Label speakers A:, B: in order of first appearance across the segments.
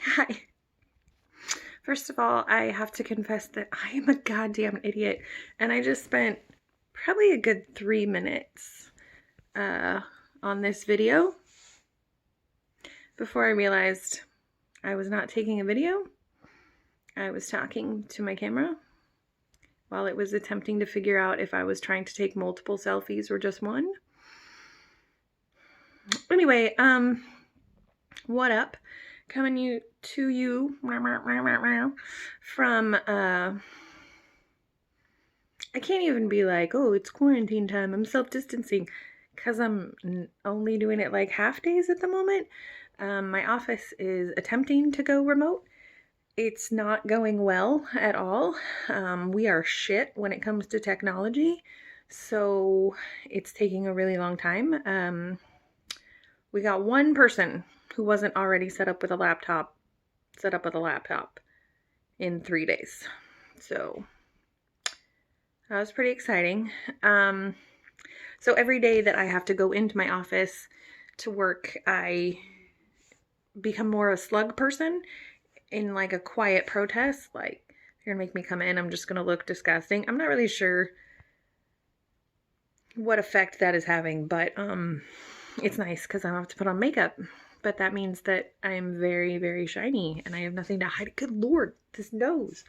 A: Hi. First of all, I have to confess that I am a goddamn idiot, and I just spent probably a good 3 minutes on this video before I realized I was not taking a video. I was talking to my camera while it was attempting to figure out if I was trying to take multiple selfies or just one. Anyway, what up? Coming to you from I can't even be like, oh, it's quarantine time, I'm self-distancing, because I'm only doing it like half days at the moment. My office is attempting to go remote. It's not going well at all. We are shit when it comes to technology, so it's taking a really long time. We got one person who wasn't already set up with a laptop in 3 days. So that was pretty exciting. So every day that I have to go into my office to work, I become more a slug person in like a quiet protest. Like, if you're gonna make me come in, I'm just gonna look disgusting. I'm not really sure what effect that is having, but it's nice because I don't have to put on makeup. But that means that I'm very, very shiny and I have nothing to hide. Good Lord, this nose.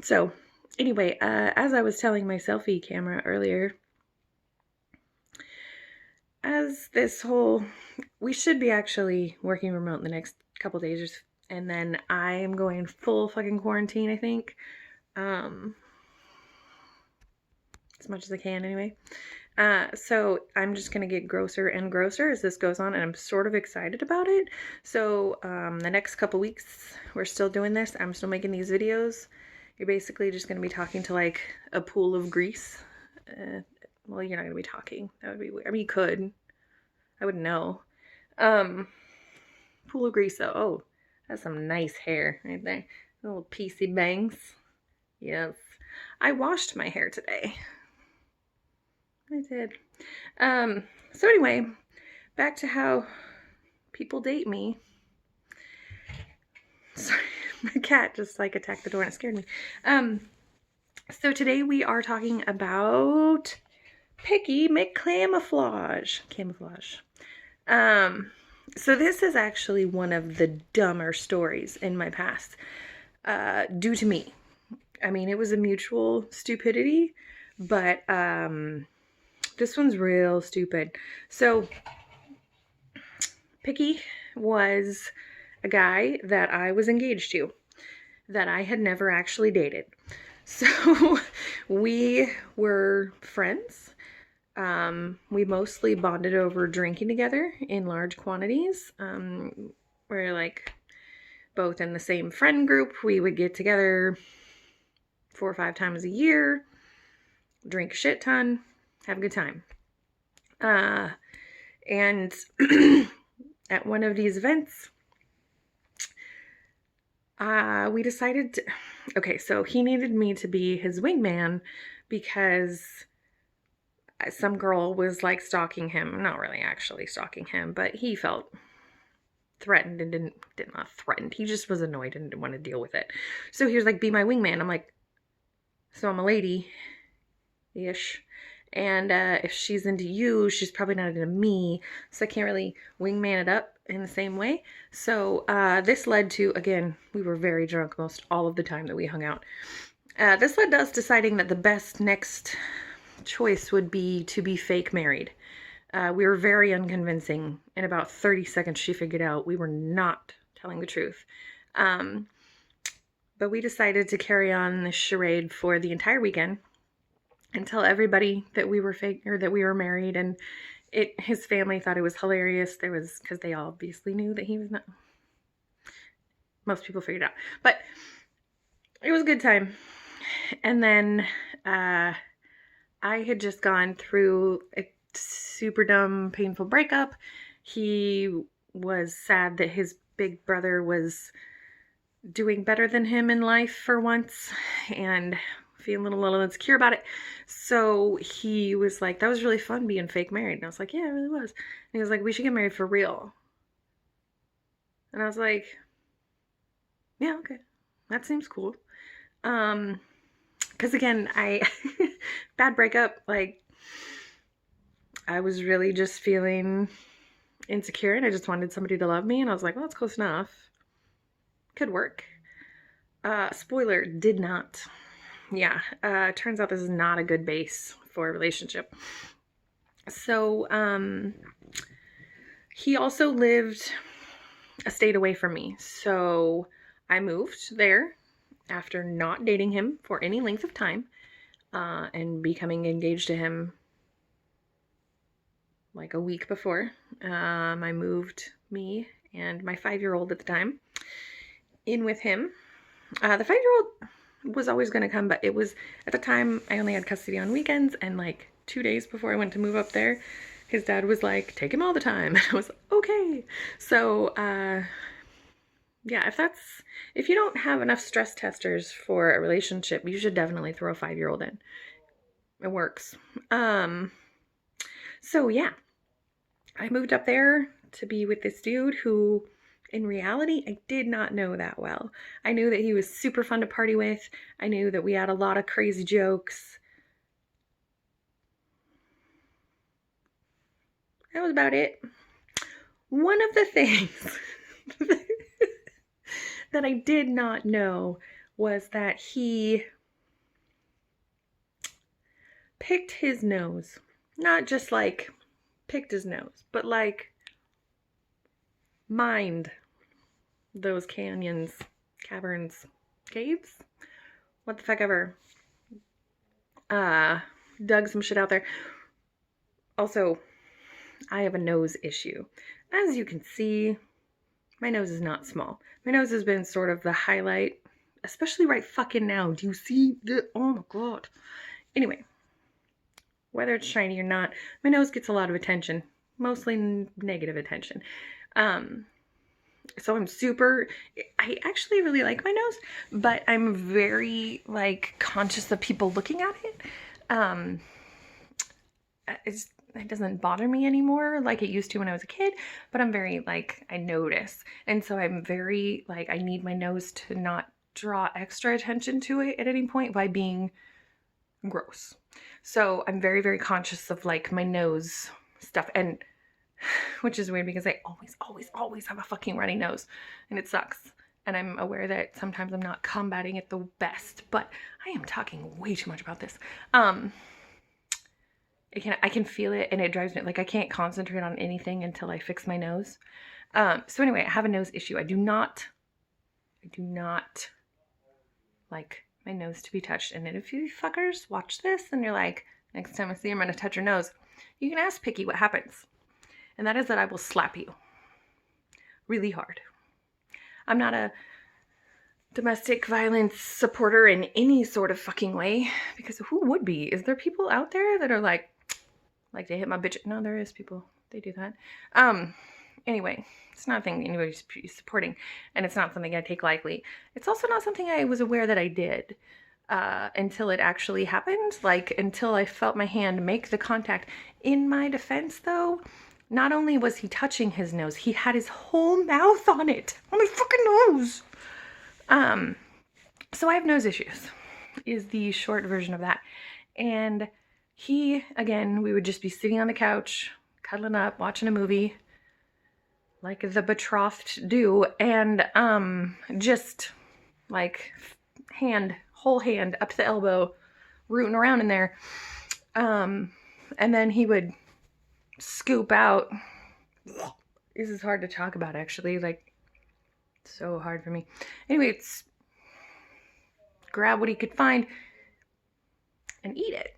A: So anyway, as I was telling my selfie camera earlier, we should be actually working remote in the next couple days, and then I am going full fucking quarantine, I think. As much as I can anyway. So I'm just going to get grosser and grosser as this goes on, and I'm sort of excited about it. So the next couple weeks, we're still doing this. I'm still making these videos. You're basically just going to be talking to like a pool of grease. Well, you're not going to be talking. That would be weird. I mean, you could. I wouldn't know. Pool of grease, though. Oh, that's some nice hair right there. Little piecey bangs. Yes. I washed my hair today. I did. So anyway, back to how people date me. Sorry, my cat just like attacked the door and it scared me. So today we are talking about picky McCamoflauge. Camouflage. So this is actually one of the dumber stories in my past, due to me. I mean, it was a mutual stupidity, but this one's real stupid. So Picky was a guy that I was engaged to, that I had never actually dated. So we were friends. We mostly bonded over drinking together in large quantities. We're like both in the same friend group. We would get together 4 or 5 times a year, drink a shit ton, have a good time. And at one of these events, we decided to, okay, so he needed me to be his wingman because some girl was like stalking him. Not really actually stalking him, but he felt threatened and did not threatened. He just was annoyed and didn't want to deal with it. So he was like, be my wingman. I'm like, so I'm a lady-ish. And if she's into you, she's probably not into me. So I can't really wingman it up in the same way. So this led to, again, we were very drunk most all of the time that we hung out. This led to us deciding that the best next choice would be to be fake married. We were very unconvincing. In about 30 seconds, she figured out we were not telling the truth. But we decided to carry on this charade for the entire weekend and tell everybody that we were fake, or that we were married, and his family thought it was hilarious. Because they obviously knew that he was not. Most people figured it out, but it was a good time. And then I had just gone through a super dumb, painful breakup. He was sad that his big brother was doing better than him in life for once, and feeling a little insecure about it. So he was like, that was really fun being fake married. And I was like, yeah, it really was. And he was like, we should get married for real. And I was like, yeah, okay. That seems cool. Because again, bad breakup, like, I was really just feeling insecure and I just wanted somebody to love me. And I was like, well, that's close enough. Could work. Spoiler, did not. Yeah, turns out this is not a good base for a relationship. So, he also lived a state away from me. So I moved there after not dating him for any length of time, and becoming engaged to him like a week before. I moved me and my 5-year-old at the time in with him. The 5-year-old was always going to come, but it was, at the time, I only had custody on weekends, and like 2 days before I went to move up there, his dad was like, take him all the time. And I was okay. So, yeah, if you don't have enough stress testers for a relationship, you should definitely throw a 5-year-old in. It works. So yeah, I moved up there to be with this dude who, in reality, I did not know that well. I knew that he was super fun to party with. I knew that we had a lot of crazy jokes. That was about it. One of the things that I did not know was that he picked his nose. Not just like picked his nose, but like mined those canyons, caverns, caves, what the fuck ever. Dug some shit out there. Also, I have a nose issue. As you can see, my nose is not small. My nose has been sort of the highlight, especially right fucking now. Do you see the, oh my god. Anyway, whether it's shiny or not, my nose gets a lot of attention, mostly negative attention. So I actually really like my nose, but I'm very like conscious of people looking at it. It doesn't bother me anymore like it used to when I was a kid, but I'm very like, I notice. And so I'm very like, I need my nose to not draw extra attention to it at any point by being gross. So I'm very, very conscious of like my nose stuff, and which is weird because I always have a fucking runny nose and it sucks. And I'm aware that sometimes I'm not combating it the best, but I am talking way too much about this. I can feel it and it drives me, like I can't concentrate on anything until I fix my nose. So anyway, I have a nose issue. I do not like my nose to be touched. And then if you fuckers watch this and you're like, next time I see you, I'm going to touch your nose, you can ask Picky what happens. And that is that I will slap you really hard. I'm not a domestic violence supporter in any sort of fucking way, because who would be? Is there people out there that are like they hit my bitch? No, there is people. They do that. Anyway, it's not a thing anybody's supporting, and it's not something I take lightly. It's also not something I was aware that I did until it actually happened, like until I felt my hand make the contact. In my defense, though, not only was he touching his nose, he had his whole mouth on it, on my fucking nose. So I have nose issues, is the short version of that. And he, again, we would just be sitting on the couch, cuddling up, watching a movie, like the betrothed do, and just like whole hand up to the elbow, rooting around in there. And then he would scoop out. This is hard to talk about, actually, like so hard for me. Anyway, it's grab what he could find and eat it.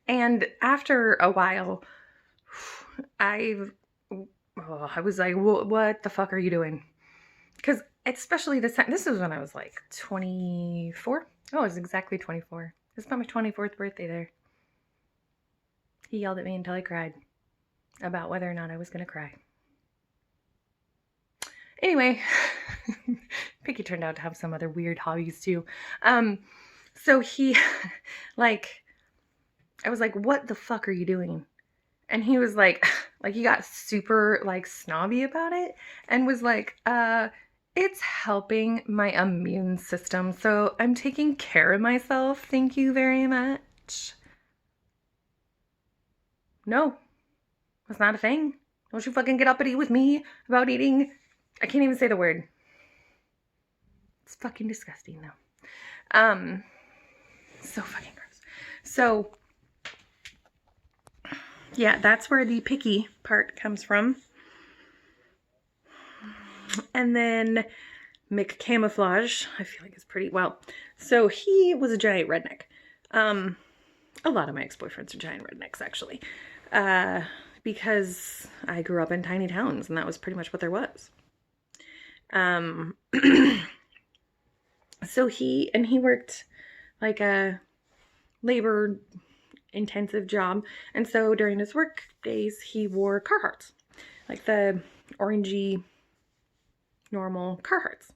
A: And after a while, I was like, what the fuck are you doing? Because especially this was when I was like 24. Oh, it was exactly 24. It was about my 24th birthday there. He yelled at me until I cried about whether or not I was going to cry. Anyway, Picky turned out to have some other weird hobbies too. So he, like, I was like, what the fuck are you doing? And he was like, he got super like snobby about it and was like, it's helping my immune system. So I'm taking care of myself. Thank you very much. No, that's not a thing. Don't you fucking get uppity with me about eating. I can't even say the word. It's fucking disgusting though. So fucking gross. So yeah, that's where the picky part comes from. And then McCamoflauge, I feel like it's pretty well. So he was a giant redneck. A lot of my ex-boyfriends are giant rednecks, actually, because I grew up in tiny towns, and that was pretty much what there was. So he worked like a labor intensive job, and so during his work days he wore Carhartts, like the orangey normal Carhartts,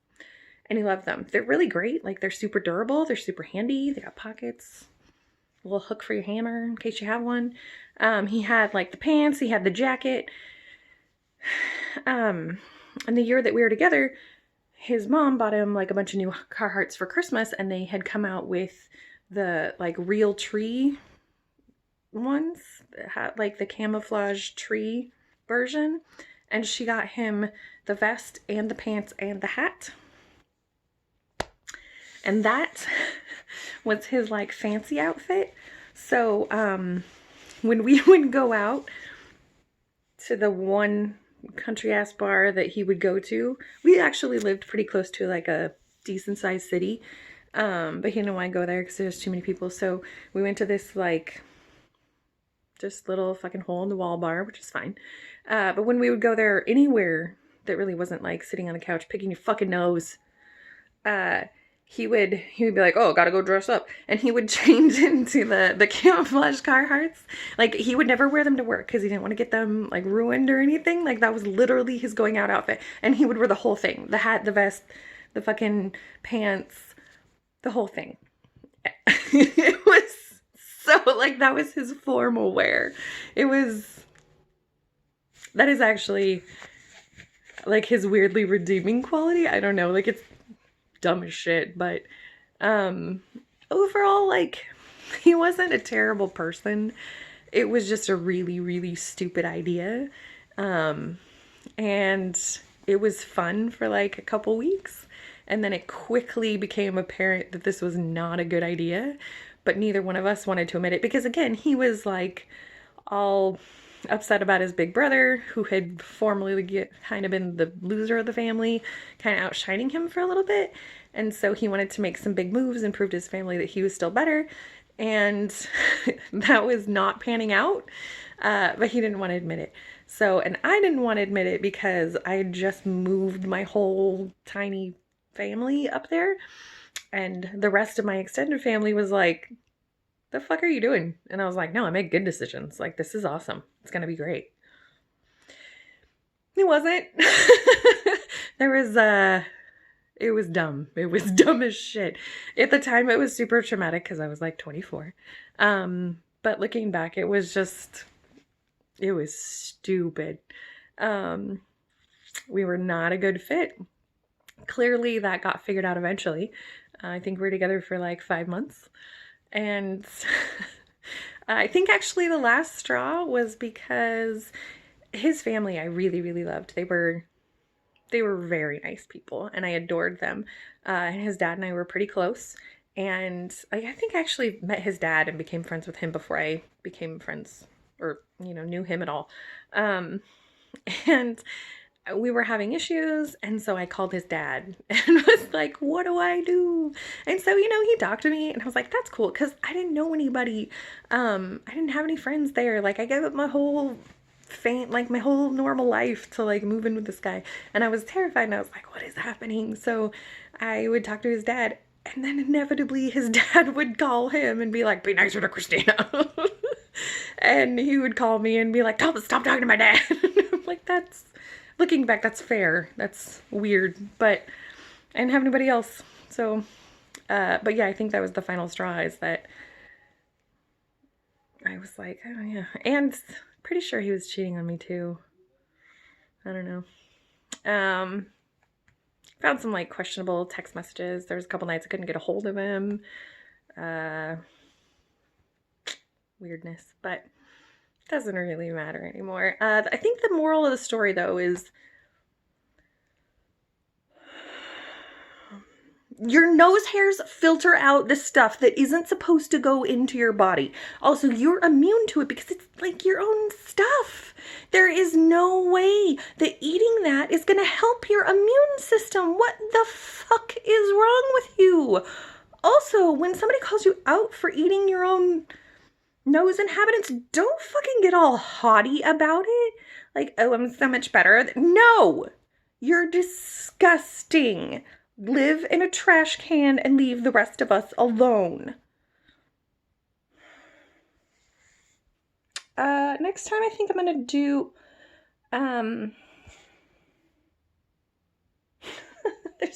A: and he loved them. They're really great. Like, they're super durable, they're super handy, they got pockets, a little hook for your hammer in case you have one. He had like the pants, he had the jacket. And the year that we were together, his mom bought him like a bunch of new Carhartts for Christmas, and they had come out with the like real tree ones that had like the camouflage tree version, and she got him the vest and the pants and the hat. And that was his like fancy outfit. So when we would go out to the one country ass bar that he would go to, we actually lived pretty close to like a decent sized city, but he didn't want to go there because there's too many people. So we went to this like just little fucking hole in the wall bar, which is fine. But when we would go there anywhere that really wasn't like sitting on the couch picking your fucking nose, he would be like, oh, gotta go dress up. And he would change into the camouflage Carhartts. Like, he would never wear them to work because he didn't want to get them like ruined or anything. Like, that was literally his going out outfit. And he would wear the whole thing. The hat, the vest, the fucking pants, the whole thing. It was so, like, that was his formal wear. That is actually like his weirdly redeeming quality. I don't know, like, it's dumb as shit, but overall, like, he wasn't a terrible person. It was just a really, really stupid idea, and it was fun for like a couple weeks, and then it quickly became apparent that this was not a good idea, but neither one of us wanted to admit it, because again, he was like all upset about his big brother, who had formerly kind of been the loser of the family, kind of outshining him for a little bit. And so he wanted to make some big moves and prove to his family that he was still better. And that was not panning out, but he didn't want to admit it. So, and I didn't want to admit it because I had just moved my whole tiny family up there. And the rest of my extended family was like, the fuck are you doing? And I was like, no, I make good decisions. Like, this is awesome. It's going to be great. It wasn't. It was dumb. It was dumb as shit. At the time, it was super traumatic because I was like 24. But looking back, it was stupid. We were not a good fit. Clearly, that got figured out eventually. I think we were together for like 5 months. And I think actually the last straw was because his family I really, really loved. They were very nice people, and I adored them. And his dad and I were pretty close. And I think I actually met his dad and became friends with him before I became friends or, knew him at all. And we were having issues, and so I called his dad and was like, what do I do? And so, he talked to me, and I was like, that's cool, because I didn't know anybody. I didn't have any friends there. Like, I gave up my whole my whole normal life to like move in with this guy, and I was terrified, and I was like, what is happening? So I would talk to his dad, and then inevitably his dad would call him and be like, be nicer to Christina. And he would call me and be like, stop talking to my dad. I'm like, looking back, that's fair. That's weird, but I didn't have anybody else. So, but yeah, I think that was the final straw, is that I was like, oh yeah. And pretty sure he was cheating on me too. I don't know. Found some like questionable text messages. There was a couple nights I couldn't get a hold of him. Weirdness, but it doesn't really matter anymore. I think the moral of the story though is your nose hairs filter out the stuff that isn't supposed to go into your body. Also, you're immune to it because it's like your own stuff. There is no way that eating that is going to help your immune system. What the fuck is wrong with you? Also, when somebody calls you out for eating your own nose inhabitants, don't fucking get all haughty about it. Like, oh, I'm so much better. No! You're disgusting. Live in a trash can and leave the rest of us alone. Next time I think I'm gonna do, there's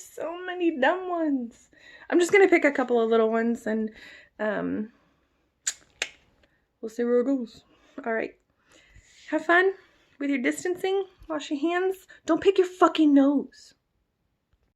A: so many dumb ones. I'm just gonna pick a couple of little ones and, we'll see where it goes. All right. Have fun with your distancing. Wash your hands. Don't pick your fucking nose.